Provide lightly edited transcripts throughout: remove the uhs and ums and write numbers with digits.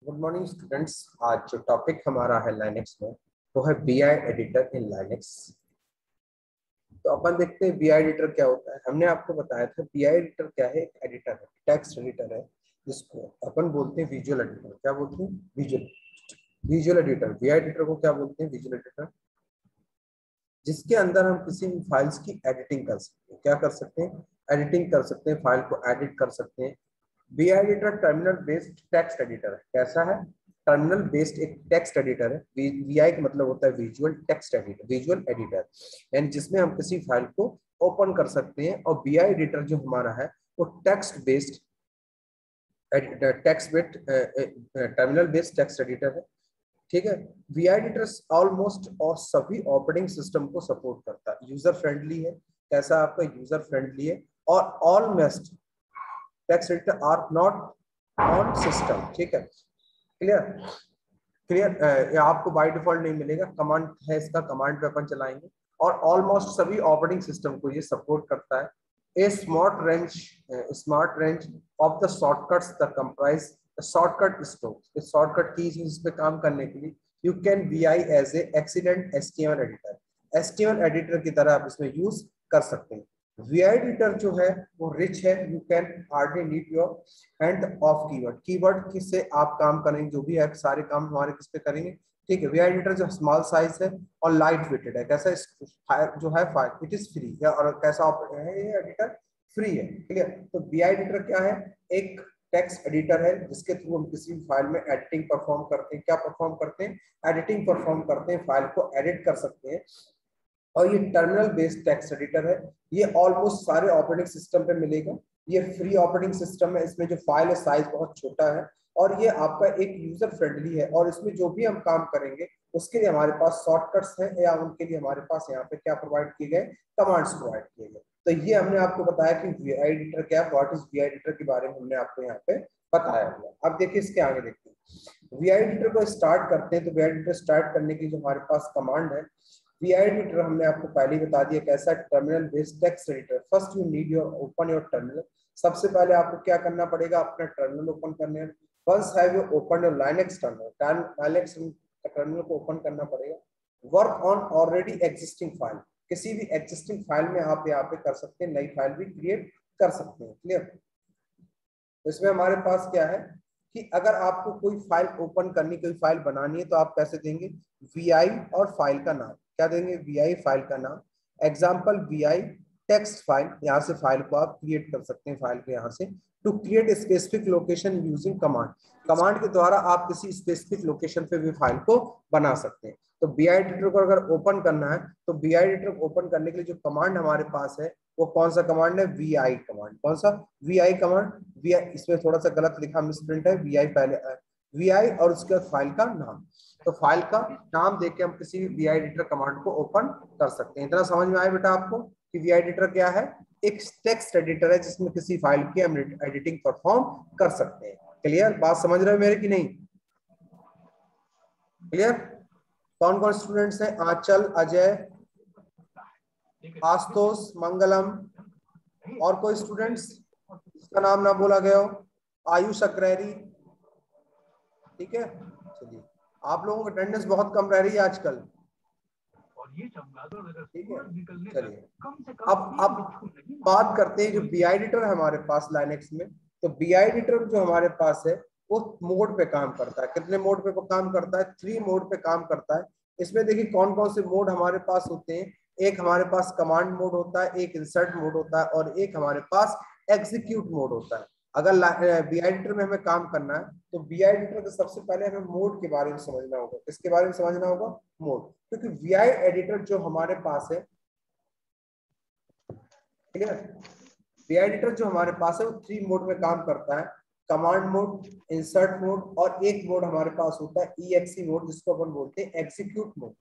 Good morning students. आज जो topic हमारा है लाइनेक्स में वो है बीआई एडिटर इन लाइनेक्स। तो अपन देखते हैं बीआई एडिटर क्या होता है। हमने आपको बताया था बीआई एडिटर क्या है। एक एडिटर है, टेक्स्ट एडिटर है, जिसको अपन बोलते हैं विजुअल एडिटर। क्या बोलते हैं? Visual editor. बीआई एडिटर को क्या बोलते हैं? विजुअल एडिटर, जिसके अंदर हम किसी भी फाइल्स की एडिटिंग कर सकते हैं। क्या कर सकते हैं? एडिटिंग कर सकते हैं, फाइल को एडिट कर सकते हैं। BI editor terminal based text editor है। कैसा है? टर्मिनल बेस्ड एक टेक्स्ट एडिटर है। वीआई का मतलब होता है visual text editor, visual editor, यानी जिसमें हम किसी फाइल को ओपन कर सकते हैं। और बीआई एडिटर जो हमारा है वो text based terminal based text editor है। ठीक है। वीआई एडिटर ऑलमोस्ट और सभी ऑपरेटिंग सिस्टम को सपोर्ट करता है। यूजर फ्रेंडली है। कैसा? आपका यूजर फ्रेंडली है। और almost text editor are not on system. ठीक है, क्लियर क्लियर। आपको बाय डिफॉल्ट नहीं मिलेगा, कमांड है इसका, कमांड पे अपन चलाएंगे। और ऑलमोस्ट सभी ऑपरेटिंग सिस्टम को ये सपोर्ट करता है। A smart range of the shortcuts the comprise shortcut strokes. Shortcut keys इस पे काम करने के लिए you can vi as a excellent HTML editor. HTML editor की तरह आप इसमें यूज कर सकते हैं। वीआई एडिटर जो है वो रिच है। You can hardly need your hand of keyword किससे आप काम करेंगे, जो भी है सारे काम हमारे किस पे करेंगे। ठीक है। वीआई एडिटर जो स्मॉल साइज है और लाइट वेटेड है। कैसा? जो है फाइल इट इज फ्री है। और कैसा है ये एडिटर? फ्री है। क्लियर। तो वीआई एडिटर क्या है? एक टेक्स्ट एडिटर है जिसके थ्रू हम किसी भी फाइल में एडिटिंग परफॉर्म करते हैं। क्या परफॉर्म करते हैं? एडिटिंग परफॉर्म करते हैं, फाइल को एडिट कर सकते हैं। और ये टर्मिनल बेस्ड टेक्स्ट एडिटर है। ये ऑलमोस्ट सारे ऑपरेटिंग सिस्टम पे मिलेगा। ये फ्री ऑपरेटिंग सिस्टम है। इसमें जो फाइल है साइज बहुत छोटा है और ये आपका एक यूजर फ्रेंडली है। और इसमें जो भी हम काम करेंगे उसके लिए हमारे पास शॉर्टकट्स हैं, या उनके लिए हमारे पास यहाँ पे क्या प्रोवाइड किए गए? कमांड्स प्रोवाइड किए गए। तो ये हमने आपको बताया कि वीआई एडिटर क्या है, व्हाट इज वीआई एडिटर के बारे में हमने आपको यहाँ पे बताया हुआ। अब देखिए इसके आगे देखते हैं। वीआई एडिटर को स्टार्ट करते हैं। तो वीआई एडिटर स्टार्ट करने की जो हमारे पास कमांड है, वीआई एडिटर हमने आपको पहले ही बता दिया कैसा terminal based text editor. First you need your open your terminal. सबसे पहले आपको क्या करना पड़ेगा? अपना टर्मिनल ओपन करने। Once have you open your Linux terminal, Linux terminal को ओपन करना पड़ेगा। Work on already existing file. किसी भी एग्जिस्टिंग फाइल में आप यहाँ पे कर सकते हैं, नई फाइल भी क्रिएट कर सकते हैं। क्लियर। इसमें हमारे पास क्या है कि अगर आपको कोई फाइल ओपन करनी, कोई फाइल बनानी है तो आप कैसे देंगे? वीआई और फाइल का नाम। क्या देंगे? वीआई फाइल का नाम। Example VI text file. यहाँ से फाइल को आप क्रिएट कर सकते हैं। फाइल को यहाँ से to create specific location using command. Command के द्वारा आप किसी स्पेसिफिक लोकेशन पे भी फाइल को बना सकते हैं। तो बीआई एडिटर को अगर ओपन करना है तो बीआई एडिटर को ओपन करने के लिए जो कमांड हमारे पास है वो कौन सा कमांड है? VI command. कौन सा? VI command. वीआई इसमें थोड़ा सा गलत लिखा, मिसप्रिंट है। वीआई पहले वीआई और उसके बाद फाइल का नाम। तो फाइल का नाम देके हम किसी भी वीआई एडिटर कमांड को ओपन कर सकते हैं। इतना समझ में आया बेटा आपको कि वीआई एडिटर क्या है? एक टेक्स्ट एडिटर है जिसमें किसी फाइल की हम एडिटिंग परफॉर्म कर सकते हैं। क्लियर? बात समझ रहे हो मेरे की नहीं? क्लियर। कौन कौन स्टूडेंट्स हैं? आंचल, अजय, आशुतोष, मंगलम, और कोई स्टूडेंट्स जिसका नाम ना बोला गया हो? आयुष अग्रहरी। ठीक है। चलिए, आप लोगों की अटेंडेंस बहुत कम रह रही है आजकल। ठीक है, चलिए अब बात करते हैं जो बीआई एडिटर है हमारे पास लाइनेक्स में। तो बीआई एडिटर जो हमारे पास है वो मोड पे काम करता है। कितने मोड पे काम करता है? 3 मोड पे काम करता है। इसमें देखिए कौन कौन से मोड हमारे पास होते हैं। एक हमारे पास कमांड मोड होता है, एक इंसर्ट मोड होता है, और एक हमारे पास एग्जीक्यूट मोड होता है। अगर बीआई एडिटर में हमें काम करना है तो बीआई एडिटर के सबसे पहले हमें मोड के बारे में समझना होगा। किसके बारे में समझना होगा? मोड। क्योंकि वीआई एडिटर जो हमारे पास है, क्लियर, वीआई एडिटर जो हमारे पास है वो 3 मोड में काम करता है। कमांड मोड, इंसर्ट मोड, और एक मोड हमारे पास होता है ईएक्सी मोड, जिसको अपन बोलते हैं एग्जीक्यूट मोड।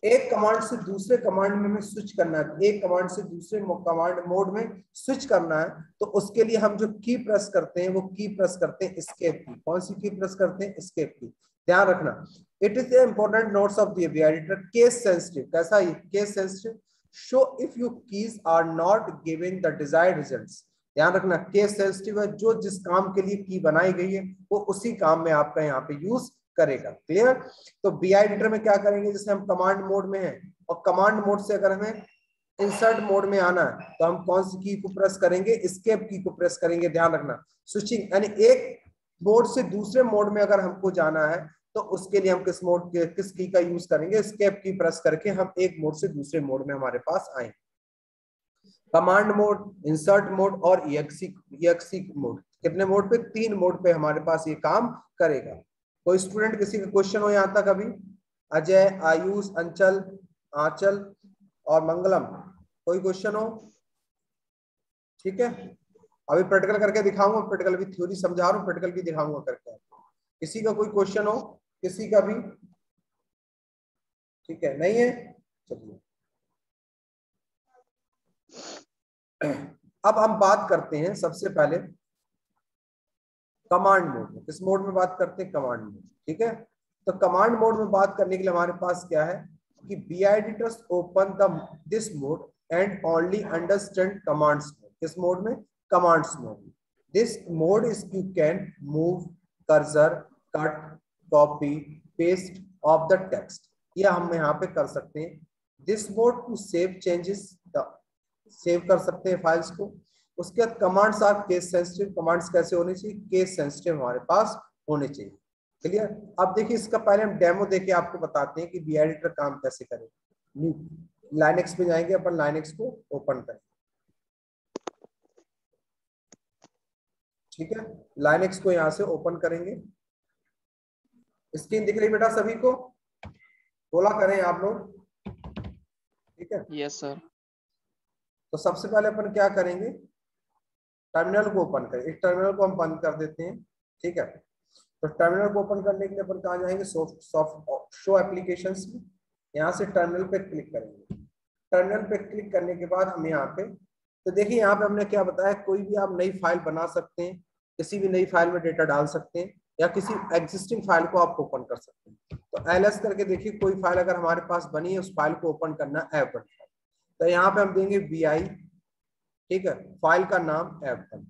एक कमांड से दूसरे कमांड में हमें स्विच करना है, एक कमांड से दूसरे कमांड मोड में स्विच करना है, तो उसके लिए हम जो की प्रेस करते हैं वो की प्रेस करते हैं एस्केप की। कौन सी की प्रेस करते हैं? एस्केप की। ध्यान रखना, it is the important notes of the VI editor. Case sensitive. कैसा है? Case sensitive. Show if you keys are not giving the desired results. ध्यान रखना केस सेंसिटिव है, जो जिस काम के लिए की बनाई गई है वो उसी काम में आपका यहाँ पे यूज करेगा। क्लियर? तो बी एडिटर में क्या करेंगे, जैसे हम कमांड मोड में हैं और कमांड मोड से अगर हमें इंसर्ट मोड में आना है तो हम कौन सी की को प्रेस करेंगे, एस्केप की को प्रेस करेंगे। ध्यान रखना स्विचिंग यानी एक मोड से दूसरे मोड में अगर हमको जाना है तो उसके लिए हम किस की का यूज करेंगे, एस्केप की प्रेस करके हम एक मोड से दूसरे मोड में हमारे पास आएंगे। कमांड मोड, इंसर्ट मोड और EXE मोड, कितने मोड पे? 3 मोड पे हमारे पास ये काम करेगा। कोई स्टूडेंट किसी का क्वेश्चन हो यहाँ तक अभी? अजय, आयुष, अंचल, आंचल और मंगलम, कोई क्वेश्चन हो? ठीक है, अभी प्रैक्टिकल करके दिखाऊंगा, प्रैक्टिकल भी थ्योरी समझा रहा हूँ, प्रैक्टिकल भी दिखाऊंगा करके। किसी का कोई क्वेश्चन हो? किसी का भी? ठीक है, नहीं है, चलिए अब हम बात करते हैं सबसे पहले कमांड मोड में। किस मोड में बात करते हैं? Command mode. ठीक है, तो कमांड मोड में बात करने के लिए हमारे पास क्या है कि B editors open the this mode and only understand commands mode. किस मोड में? Commands mode. This mode is you can move cursor, cut, copy, paste of the text, ये हम यहाँ पे कर सकते हैं। This mode to save changes, save कर सकते हैं फाइल्स को। उसके बाद commands are case sensitive. Commands कैसे होने चाहिए? केस सेंसिटिव हमारे पास होने चाहिए। क्लियर? अब देखिए इसका पहले हम डेमो देके आपको बताते हैं कि बी एडिटर काम कैसे करें। लाइनेक्स पे जाएंगे अपन, लाइनेक्स को ओपन करें। ठीक है, लाइनेक्स को यहां से ओपन करेंगे। स्क्रीन दिख रही बेटा सभी को? बोला करें आप लोग। ठीक है, यस सर। तो सबसे पहले अपन क्या करेंगे, टर्मिनल को ओपन करें। इस टर्मिनल को हम बंद कर देते हैं। ठीक है, तो टर्मिनल को ओपन करने के लिए अपन कहाँ जाएंगे? सॉफ्ट शो एप्लीकेशंस में, यहाँ से टर्मिनल पे क्लिक करेंगे। टर्मिनल पे क्लिक करने के बाद हम यहाँ पे, तो देखिए यहाँ पे हमने क्या बताया, कोई भी आप नई फाइल बना सकते हैं, किसी भी नई फाइल में डेटा डाल सकते हैं या किसी एग्जिस्टिंग फाइल को आप ओपन कर सकते हैं। तो एलएस करके देखिए, कोई फाइल अगर हमारे पास बनी है उस फाइल को ओपन करना ऐप बन। तो यहाँ पे हम देंगे BI। ठीक है, फाइल का नाम ऐप।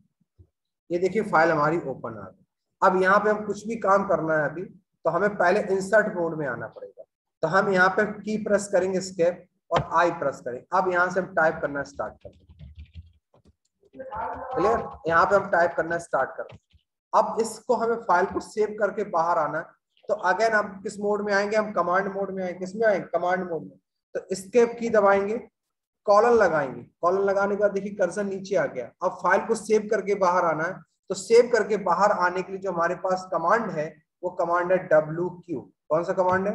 ये देखिए फाइल हमारी ओपन आ गई। अब यहाँ पे हम कुछ भी काम करना है अभी, तो हमें पहले इंसर्ट मोड में आना पड़ेगा। तो हम यहाँ पे की प्रेस करेंगे, एस्केप और आई प्रेस करेंगे। अब यहाँ से हम टाइप करना स्टार्ट कर देंगे। क्लियर? यहाँ पे हम टाइप करना स्टार्ट कर देंगे। अब इसको हमें फाइल को सेव करके बाहर आना है। तो अगेन हम किस मोड में आएंगे? हम कमांड मोड में आएंगे। किस में आएंगे? कमांड मोड में। तो एस्केप की दबाएंगे, कॉलन लगाएंगे। कॉलन लगाने के बाद देखिए कर्सर नीचे आ गया। अब फाइल को सेव करके बाहर आना है। तो सेव करके बाहर आने के लिए जो हमारे पास कमांड है वो कमांड है WQ। कौन सा कमांड है?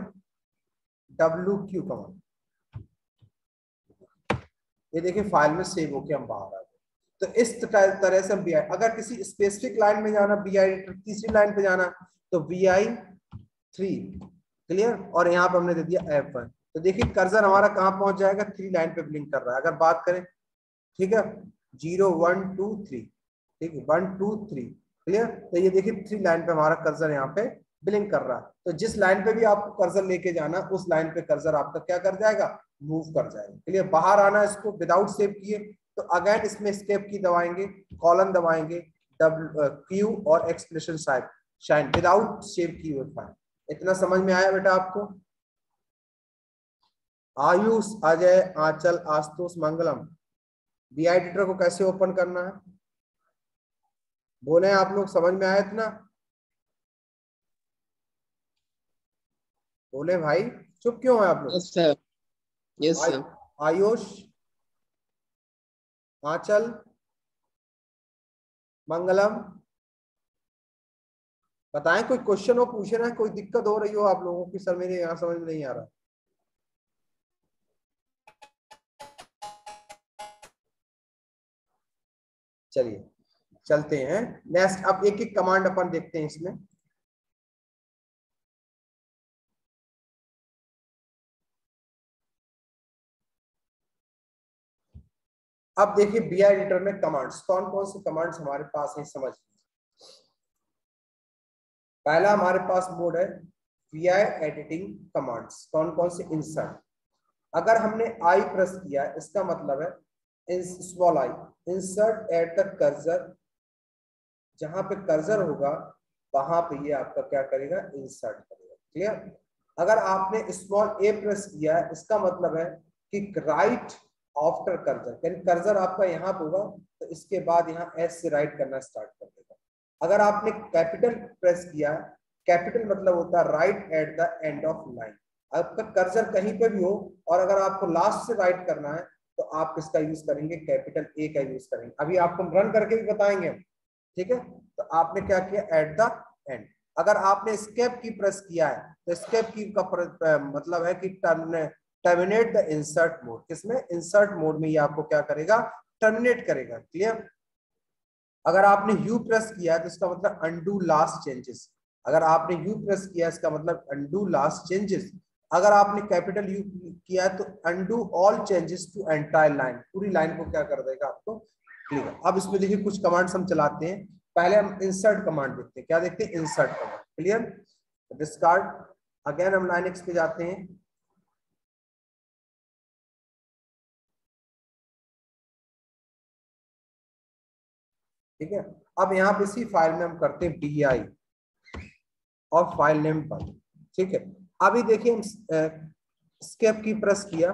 WQ command. ये देखिए फाइल में सेव होके हम बाहर आ गए। तो इस तरह से हम BI, अगर किसी स्पेसिफिक लाइन में जाना, BI तीसरी लाइन पे जाना, तो BI3। क्लियर? और यहाँ पे हमने दे दिया F1। तो देखिए कर्सर हमारा कहाँ पहुंच जाएगा? 3 लाइन पे ब्लिंक कर रहा है। अगर बात करें, ठीक है, 0 1 2 3, ठीक है, 1 2 3। क्लियर? तो ये देखिए 3 लाइन पे हमारा कर्सर यहाँ पे ब्लिंक कर रहा है। तो जिस लाइन पे भी आपको कर्सर लेके जाना, उस लाइन पे कर्सर आपका क्या कर जाएगा? मूव कर जाएगा। क्लियर? बाहर आना इसको विदाउट सेव किए, तो अगेन इसमें एस्केप की दबाएंगे, कॉलन दबाएंगे, Q और एक्सप्रेशन शाइन विदाउट सेव की हुई फाइल। इतना समझ में आया बेटा आपको? आयुष, अजय, आंचल, आशुतोष, मंगलम, बी एडिटर को कैसे ओपन करना है बोले आप लोग? समझ में आया इतना? बोले भाई, चुप क्यों है आप लोग? Yes sir. Yes sir. Ayush, Anchal, Mangalam, बताएं कोई क्वेश्चन हो, पूछना है, कोई दिक्कत हो रही हो आप लोगों की? सर मेरे यहाँ समझ में नहीं आ रहा। चलिए चलते हैं नेक्स्ट। अब एक एक कमांड अपन देखते हैं इसमें। अब देखिए BI एडिटर में कमांड्स, कौन कौन से कमांड्स हमारे पास हैं समझ। पहला हमारे पास मोड है VI एडिटिंग कमांड्स। कौन कौन से? इंसर्ट। अगर हमने आई प्रेस किया, इसका मतलब है small I, insert at the cursor, जहां पे कर्सर होगा वहां पे ये आपका क्या करेगा, इंसर्ट करेगा। क्लियर? अगर आपने स्मॉल ए प्रेस किया है, इसका मतलब है कि राइट आफ्टर कर्सर, यानी कर्सर आपका यहाँ पे होगा तो इसके बाद यहाँ एस से राइट करना स्टार्ट कर देगा। अगर आपने कैपिटल प्रेस किया, कैपिटल मतलब होता है right at the end of line. आपका कर्सर कहीं पे भी हो और अगर आपको लास्ट से राइट करना है तो आप किसका यूज करेंगे, कैपिटल ए का यूज करेंगे। अभी आपको रन करके भी बताएंगे, ठीक है? तो आपने क्या किया, एट द एंड। अगर आपने एस्केप की प्रेस किया है तो एस्केप की का मतलब है कि टर्मिनेट द इंसर्ट मोड। किसमें, इंसर्ट मोड में ये आपको क्या करेगा, टर्मिनेट करेगा। क्लियर? अगर आपने यू प्रेस किया है तो इसका मतलब अनडू लास्ट चेंजेस। अगर आपने यू प्रेस किया इसका मतलब अनडू लास्ट चेंजेस। अगर आपने कैपिटल यू किया है तो undo all changes to entire line, पूरी लाइन को क्या कर देगा आपको क्लियर। अब इसमें देखिए कुछ कमांड्स हम चलाते हैं। पहले हम इंसर्ट कमांड देखते हैं, क्या देखते हैं, insert command. Clear? Discard, again हम लाइन एक्स पे जाते हैं। ठीक है, अब यहाँ पे इसी फाइल में हम करते हैं DI और फाइल नेम पर। ठीक है, अभी देखिए हम स्केप की प्रेस किया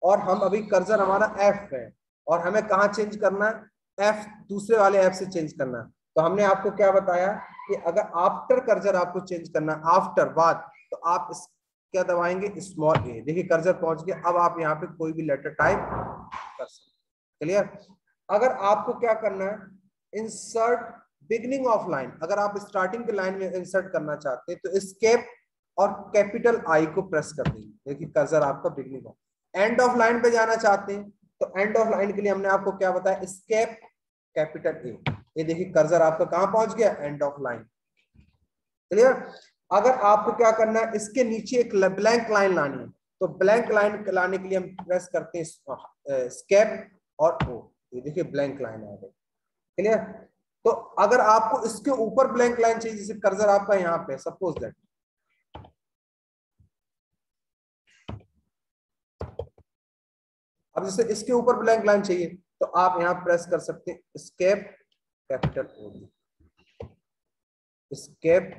और हम अभी कर्सर हमारा F है और हमें कहाँ चेंज करना है, F दूसरे वाले F से चेंज करना है। तो हमने आपको क्या बताया कि अगर आफ्टर कर्सर आपको चेंज करना है, आफ्टर बाद, तो आप इस क्या दबाएंगे, स्मॉल ए। देखिए कर्सर पहुंच गया। अब आप यहाँ पे कोई भी लेटर टाइप कर सकते। क्लियर? अगर आपको क्या करना है, इंसर्ट बिगनिंग ऑफ लाइन, अगर आप स्टार्टिंग के लाइन में इंसर्ट करना चाहते हैं तो एस्केप और कैपिटल आई को प्रेस कर देंगे। देखिए कर्सर आपका beginning of. End of line पे जाना चाहते हैं तो एंड ऑफ लाइन के लिए हमने आपको क्या बताया, एस्केप कैपिटल ए। ये देखिए कर्सर आपका कहां पहुंच गया, एंड ऑफ लाइन। क्लियर? अगर आपको क्या करना है, इसके नीचे एक ब्लैंक लाइन लानी है तो ब्लैंक लाइन लाने के लिए हम प्रेस करते हैं एस्केप और ओ। ये देखिए ब्लैंक लाइन आ गई। क्लियर? तो अगर आपको इसके ऊपर ब्लैंक लाइन चाहिए, जैसे कर्सर आपका यहाँ पे सपोज दैट, अब जैसे इसके ऊपर ब्लैंक लाइन चाहिए तो आप यहाँ प्रेस कर सकते हैं एस्केप कैपिटल ओ, एस्केप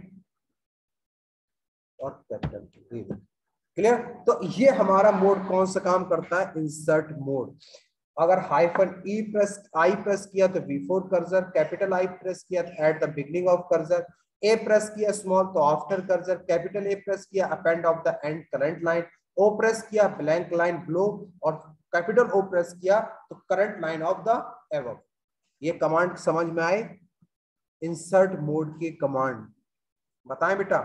और कैपिटल। क्लियर? तो ये हमारा मोड कौन सा काम करता है, इंसर्ट मोड। अगर hyphen E press I press किया तो before cursor, capital I press किया तो at the beginning of cursor, A press किया स्मॉल तो after cursor, capital A press किया append of the end current line, O press किया blank line below, और capital O press किया तो current line of the above. ये command समझ में आए, इंसर्ट मोड की कमांड बताएं बेटा।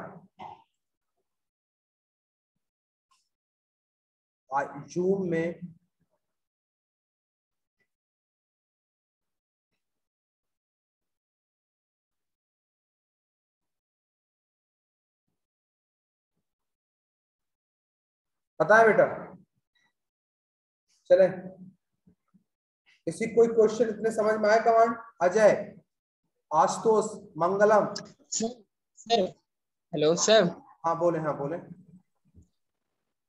जूम में पता है बेटा, चले किसी कोई क्वेश्चन इतने समझ में आए command? Ajay, Ashutosh, Mangalam. Sir hello sir. हाँ बोले, हाँ बोले।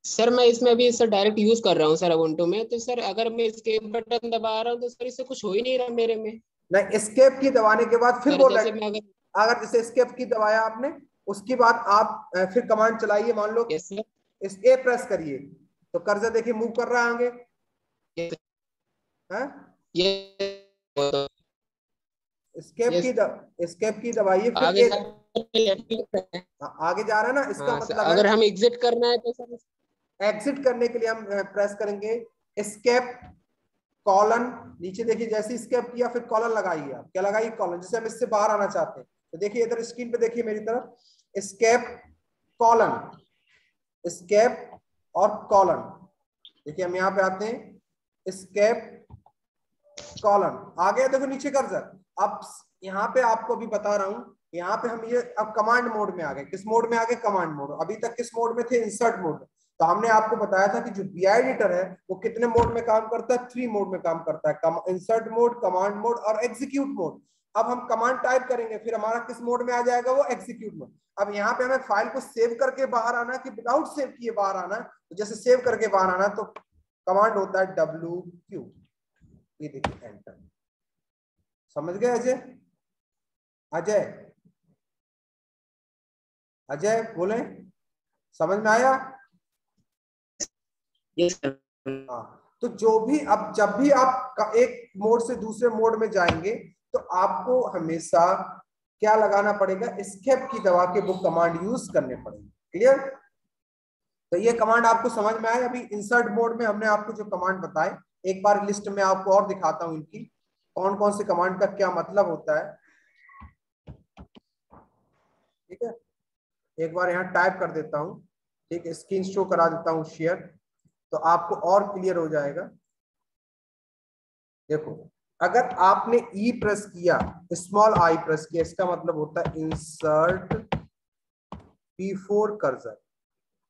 सर मैं इसमें अभी सर डायरेक्ट यूज कर रहा हूँ सर उबुंटू में, तो सर अगर मैं एस्केप बटन दबा रहा हूँ तो सर इससे कुछ हो ही नहीं रहा मेरे में। नहीं, एस्केप की दबाने के बाद फिर सर बोल जैसे रहे, मैं अगर, अगर जैसे एस्केप की दबाया आपने उसके बाद आप फिर कमांड चलाइए, मान लो यस सर, इस ए प्रेस करिए तो कर्सर देखिए मूव कर रहा है आगे, है? यस एस्केप की दबाइए फिर आगे ए, जा आगे जा रहा है ना, इसका हाँ सर, मतलब है अगर हम एग्जिट करना है तो सर, एग्जिट करने के लिए हम प्रेस करेंगे एस्केप कॉलन। नीचे देखिए जैसे स्केप किया फिर कॉलन लगाइए, आप क्या लगाइए, कॉलन। जैसे हम इससे बाहर आना चाहते हैं तो देखिए इधर स्क्रीन पे देखिए मेरी तरफ, स्केप कॉलन, स्केप और कॉलन। देखिए हम यहाँ पे आते हैं, स्केप कॉलन आ गया, देखो नीचे कर्सर। अब यहाँ पे आपको भी बता रहा हूँ, यहाँ पे हम ये अब कमांड मोड में आ गए। किस मोड में आ गए, कमांड मोड। अभी तक किस मोड में थे, इंसर्ट मोड में। तो हमने आपको बताया था कि जो बीआई एडिटर है वो कितने मोड में काम करता है, 3 मोड में काम करता है, इंसर्ट मोड, कमांड मोड और एग्जीक्यूट मोड। अब हम कमांड टाइप करेंगे फिर हमारा किस मोड में आ जाएगा, वो एग्जीक्यूट मोड। अब यहाँ पे हमें फाइल को सेव करके बाहर आना कि विदाउट सेव किए बाहर आना, तो जैसे सेव करके बाहर आना तो कमांड होता है WQ। ये देखिए एंटर। समझ गए अजय? अजय अजय बोले, समझ में आया? हाँ, तो जो भी अब जब भी आप एक मोड से दूसरे मोड में जाएंगे तो आपको हमेशा क्या लगाना पड़ेगा, एस्केप की दबा के वो कमांड यूज करने पड़ेंगे। क्लियर? तो ये कमांड आपको समझ में आया? अभी इंसर्ट मोड में हमने आपको जो कमांड बताए, एक बार लिस्ट में आपको और दिखाता हूं इनकी कौन कौन से कमांड का क्या मतलब होता है। ठीक है, एक बार यहाँ टाइप कर देता हूँ। ठीक है, स्क्रीन शो करा देता हूँ शेयर, तो आपको और क्लियर हो जाएगा। देखो, अगर आपने ई प्रेस किया, स्मॉल आई प्रेस किया, इसका मतलब होता है insert before cursor.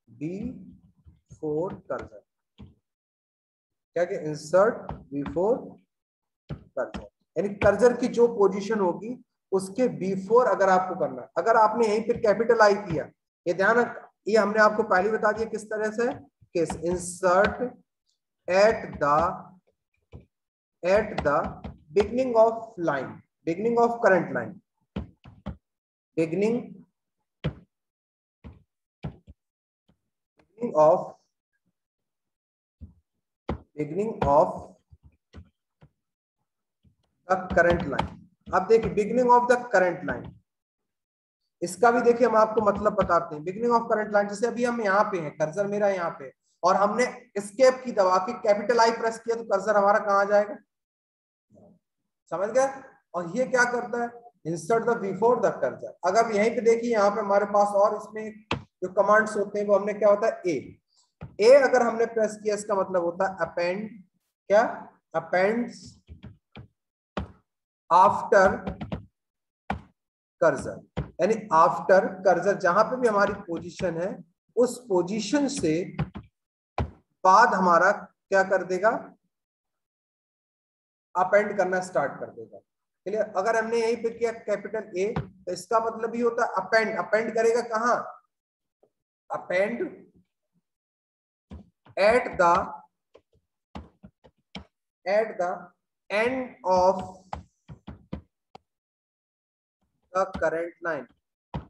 Before cursor क्या कि इंसर्ट बिफोर कर्सर, यानी कर्सर की जो पोजीशन होगी उसके बिफोर अगर आपको करना है। अगर आपने यहीं पे कैपिटल आई किया, ये ध्यान रख, ये हमने आपको पहले बता दिया किस तरह से, कि insert eight the beginning of line, beginning of current line, beginning of the current line. अब देखिए beginning of the current line, इसका भी देखिए हम आपको मतलब बताते हैं। बिगनिंग ऑफ करंट लाइन, जैसे अभी हम यहाँ पे हैं, कर्सर मेरा यहाँ पे, और हमने एस्केप की दबा के कैपिटल आई प्रेस किया, तो कर्सर हमारा कहाँ आ जाएगा? समझ गए? और ये क्या करता है, insert the before the cursor. अगर यहीं पे देखिए, यहाँ पे हमारे पास और इसमें जो कमांड्स होते हैं वो हमने क्या होता है, ए अगर हमने प्रेस किया, इसका मतलब होता है अपेंड, क्या? अपेंड्स आफ्टर कर्सर, यानी आफ्टर कर्सर जहां पे भी हमारी पोजीशन है, उस पोजीशन से बाद हमारा क्या कर देगा, अपेंड करना स्टार्ट कर देगा। क्लियर? अगर हमने यहीं पे किया कैपिटल ए, तो इसका मतलब ही होता है अपेंड। अपेंड करेगा कहां? Append at the end of the current line.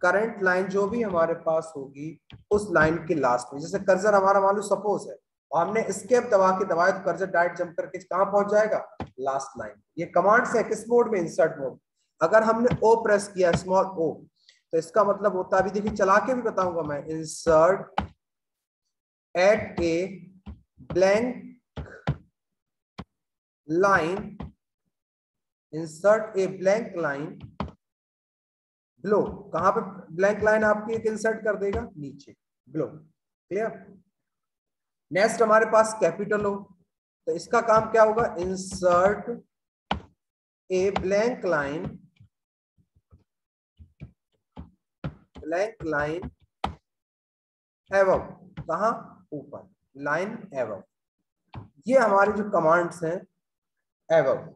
Current line जो भी हमारे पास होगी उस लाइन के लास्ट में, जैसे कर्सर हमारा मान लो सपोज है, और हमने एस्केप दबा के दबाया, तो कर्सर डायरेक्ट जंप करके कहां पहुंच जाएगा? Last line. ये कमांड्स है किस मोड में? Insert mode. अगर हमने ओ प्रेस किया, स्मॉल ओ, तो इसका मतलब होता है, अभी देखिए चला के भी बताऊंगा मैं, insert eight a blank line, insert a blank line below. कहां पे ब्लैंक लाइन आपकी एक इंसर्ट कर देगा? नीचे, बिलो। क्लियर? नेक्स्ट हमारे पास कैपिटल हो, तो इसका काम क्या होगा, इंसर्ट ए ब्लैंक लाइन एवं, कहां? ऊपर, लाइन एवं। ये हमारे जो कमांड्स हैं एवं,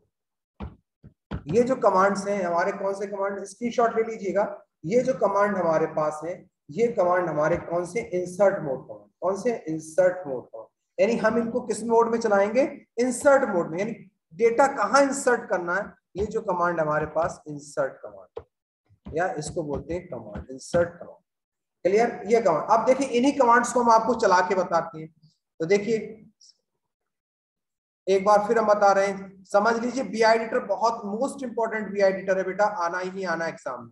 ये जो कमांड्स हैं हमारे, कौन से कमांड, स्क्रीनशॉट ले लीजिएगा। ये जो कमांड हमारे पास है, ये कमांड हमारे कौन से? Insert mode command. कौन से? Insert mode command. यानी हम इनको किस मोड में चलाएंगे? इंसर्ट मोड में। यानी डेटा कहां इंसर्ट करना है, ये जो कमांड हमारे पास, इंसर्ट कमांड, या इसको बोलते हैं कमांड, इंसर्ट कमांड। क्लियर? ये कमांड। अब देखिए इन्हीं कमांड्स को हम आपको चला के बताते हैं। तो देखिए एक बार फिर हम बता रहे हैं, समझ लीजिए बी एडिटर बहुत मोस्ट इंपॉर्टेंट बी एडिटर है बेटा, आना ही आना एग्जाम में।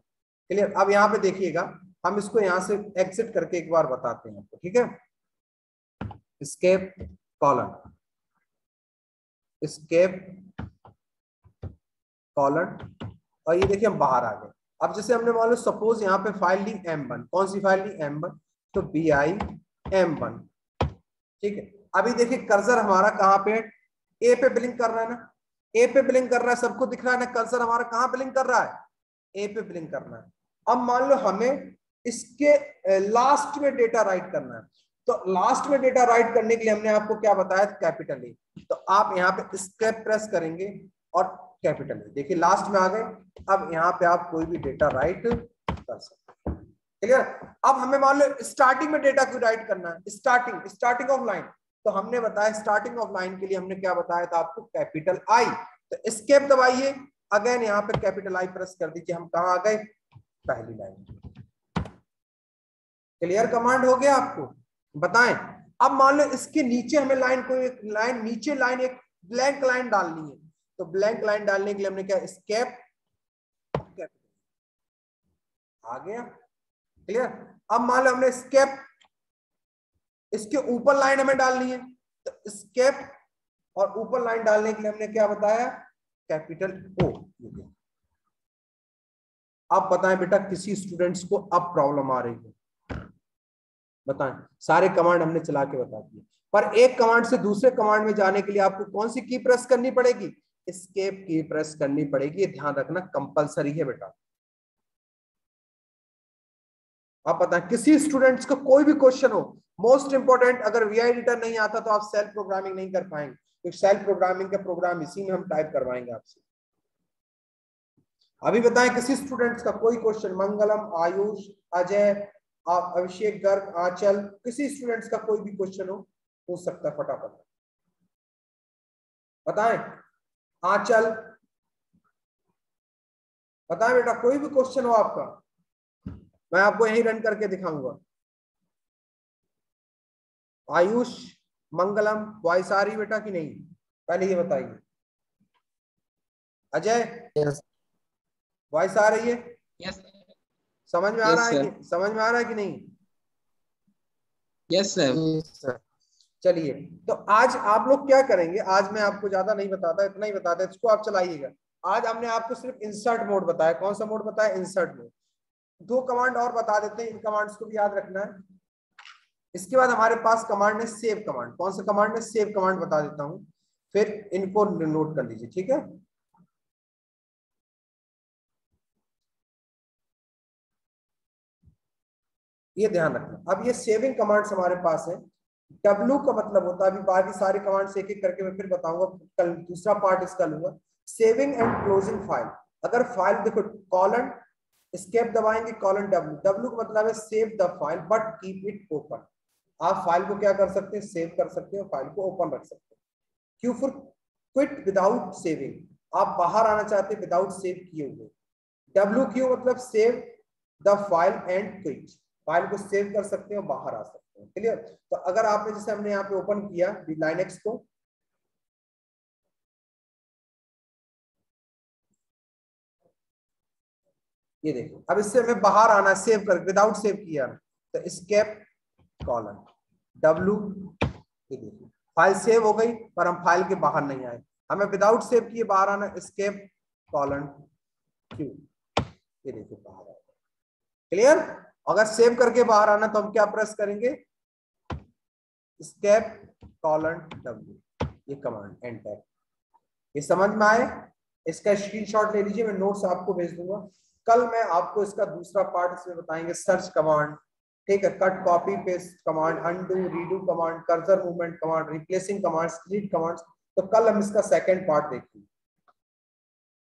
क्लियर? अब यहाँ पे देखिएगा, हम इसको यहाँ से एग्जिट करके एक बार बताते हैं आपको। ठीक है, एस्केप कॉलन, एस्केप कॉलन, और ये देखिए हम बाहर आ गए। अब जैसे हमने मान लो सपोज यहाँ पे फाइल ली M1, कौन सी फाइल ली? M1, तो BI M1। ठीक है, अभी देखिए कर्सर हमारा कहाँ पे है? ए पे ब्लिंक कर रहा है ना, ए पे ब्लिंक कर रहा है, सबको दिख रहा है ना, कर्सर हमारा कहाँ ब्लिंक कर रहा है? ए पे ब्लिंक करना है। अब मान लो हमें इसके लास्ट में डेटा राइट करना है, तो लास्ट में डेटा राइट करने के लिए हमने आपको क्या बताया? Capital A. तो आप यहाँ पे एस्केप प्रेस करेंगे और कैपिटल ए, देखिए लास्ट में आ गए। अब यहाँ पे आप कोई भी डेटा राइट कर सकते हैं। क्लियर? अब हमें मान लो स्टार्टिंग में डेटा क्यों राइट करना है? स्टार्टिंग ऑफ लाइन, तो हमने बताया स्टार्टिंग ऑफ लाइन के लिए हमने क्या बताया था आपको, कैपिटल आई। तो एस्केप दबाइए, अगेन यहाँ पे कैपिटल आई प्रेस कर दीजिए, हम कहाँ आ गए, पहली लाइन। क्लियर कमांड हो गया आपको, बताएं। अब मान लो इसके नीचे हमें लाइन को एक लाइन नीचे लाइन एक ब्लैंक लाइन डालनी है, तो ब्लैंक लाइन डालने के लिए हमने क्या, एस्केप आ गया। क्लियर। अब मान लो हमने एस्केप, इसके ऊपर लाइन हमें डालनी है, तो एस्केप और ऊपर लाइन डालने के लिए हमने क्या बताया, कैपिटल ओ। अब बताएं बेटा किसी स्टूडेंट्स को अब प्रॉब्लम आ रही है, बताएं। सारे कमांड हमने चला के बता दिए, पर एक कमांड से दूसरे कमांड में जाने के लिए आपको कौन सी की प्रेस करनी पड़ेगी, एस्केप की प्रेस करनी पड़ेगी। ध्यान रखना कंपलसरी है बेटा। आप बताएं किसी स्टूडेंट्स को कोई भी क्वेश्चन हो, मोस्ट इंपोर्टेंट, अगर वीआई एडिटर नहीं आता तो आप सेल्फ प्रोग्रामिंग नहीं कर पाएंगे, क्योंकि सेल्फ प्रोग्रामिंग का प्रोग्राम इसी में हम टाइप करवाएंगे आपसे। अभी बताएं किसी स्टूडेंट्स का कोई क्वेश्चन, मंगलम, आयुष, अजय, अभिषेक गर्ग, आंचल, किसी स्टूडेंट्स का कोई भी क्वेश्चन हो, पूछ सकता है फटाफट, बताएं। आंचल बताएं बेटा, कोई भी क्वेश्चन हो आपका, मैं आपको यही रन करके दिखाऊंगा। आयुष, मंगलम, वॉइस आ रही बेटा कि नहीं, पहले ये बताइए। अजय, यस वॉइस आ रही है, यस समझ में आ रहा यस है सर, कि समझ में आ रहा है कि नहीं? Yes sir. चलिए, तो आज आप लोग क्या करेंगे, आज मैं आपको ज्यादा नहीं बताता, इतना ही बताता है, इसको आप चलाइएगा। आज हमने आपको सिर्फ इंसर्ट मोड बताया। कौन सा मोड बताया, इंसर्ट मोड। दो कमांड और बता देते हैं, इन कमांड्स को भी याद रखना है। इसके बाद हमारे पास कमांड है सेव कमांड। कौन सा कमांड है, सेव कमांड बता देता हूं, फिर इनको नोट कर लीजिए, ठीक है। ये ध्यान रखना। अब ये सेविंग कमांड्स हमारे पास है। W का मतलब होता है, अभी बाकी सारे कमांड्स एक एक करके मैं फिर बताऊंगा, कल दूसरा पार्ट इसका लूंगा। Saving and closing file. अगर फाइल देखो, कॉलन एस्केप दबाएंगे, कॉलन W। W का मतलब है save the file but keep it open. आप फाइल को क्या कर सकते हैं, सेव कर सकते हो, फाइल को ओपन रख सकते हैं। Q for quit without saving, आप बाहर आना चाहते हैं विदाउट सेव किए हुए। WQ मतलब save the file and quit, file को सेव कर सकते हो, बाहर आ सकते हैं। क्लियर। तो अगर आपने जैसे हमने यहाँ पे ओपन किया लाइनेक्स को, ये देखो, अब इससे हमें बाहर आना, सेव कर विदाउट सेव किया, तो एस्केप कॉलन W, ये देखो फाइल सेव हो गई, पर हम फाइल के बाहर नहीं आए। हमें विदाउट सेव किए बाहर आना, एस्केप कॉलन Q, ये देखो बाहर आ गया। क्लियर। अगर सेव करके बाहर आना तो हम क्या प्रेस करेंगे, एस्केप कॉलन W, ये कमांड, एंटर। ये समझ में आए, इसका स्क्रीनशॉट ले लीजिए, मैं नोट्स आपको भेज दूंगा। कल मैं आपको इसका दूसरा पार्ट इसमें बताएंगे, सर्च कमांड, ठीक है, cut copy paste command, undo redo command, cursor movement command, replacing command, delete commands. तो कल हम इसका सेकंड पार्ट देखेंगे।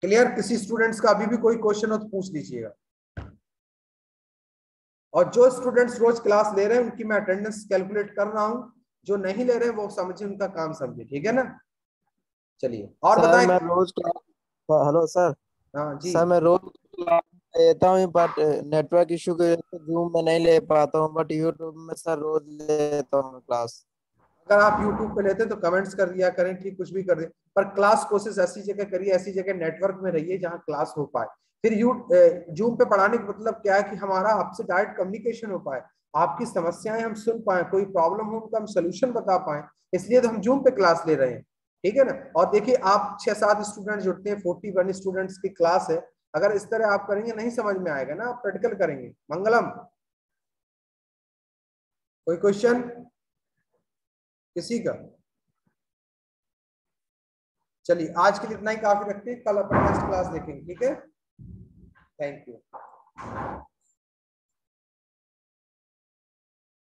क्लियर। किसी स्टूडेंट्स का अभी भी कोई क्वेश्चन हो तो पूछ लीजिएगा। और जो स्टूडेंट्स रोज क्लास ले रहे हैं उनकी मैं अटेंडेंस कैलकुलेट कर रहा हूं, जो नहीं ले रहे हैं वो समझे, उनका काम समझे, ठीक है ना। चलिए और सर बताएं। मैं रोज हेलो सर। हाँ जी, सर मैं रोज क्लास लेता हूँ, बट नेटवर्क इशू की वजह से जूम में नहीं ले पाता हूँ, बट यूट्यूब में सर रोज लेता हूँ क्लास। अगर आप YouTube पे लेते हैं तो कमेंट्स कर दिया करें, ठीक, कुछ भी कर दे, पर क्लास कोशिश ऐसी जगह करिए, ऐसी जगह नेटवर्क में रहिए जहां क्लास हो पाए। फिर जूम पे पढ़ाने का मतलब क्या है कि हमारा आपसे डायरेक्ट कम्युनिकेशन हो पाए, आपकी समस्याएं हम सुन पाए, कोई प्रॉब्लम हो उनका हम सोल्यूशन बता पाए, इसलिए तो हम जूम पे क्लास ले रहे हैं, ठीक है ना। और देखिए, आप 6-7 स्टूडेंट जुड़ते हैं, 41 स्टूडेंट्स की क्लास है। अगर इस तरह आप करेंगे नहीं समझ में आएगा ना, आप प्रैक्टिकल करेंगे। मंगलम, कोई क्वेश्चन किसी का? चलिए आज के लिए इतना ही काफी रखते हैं, कल अपन नेक्स्ट क्लास देखेंगे, ठीक है। Thank you.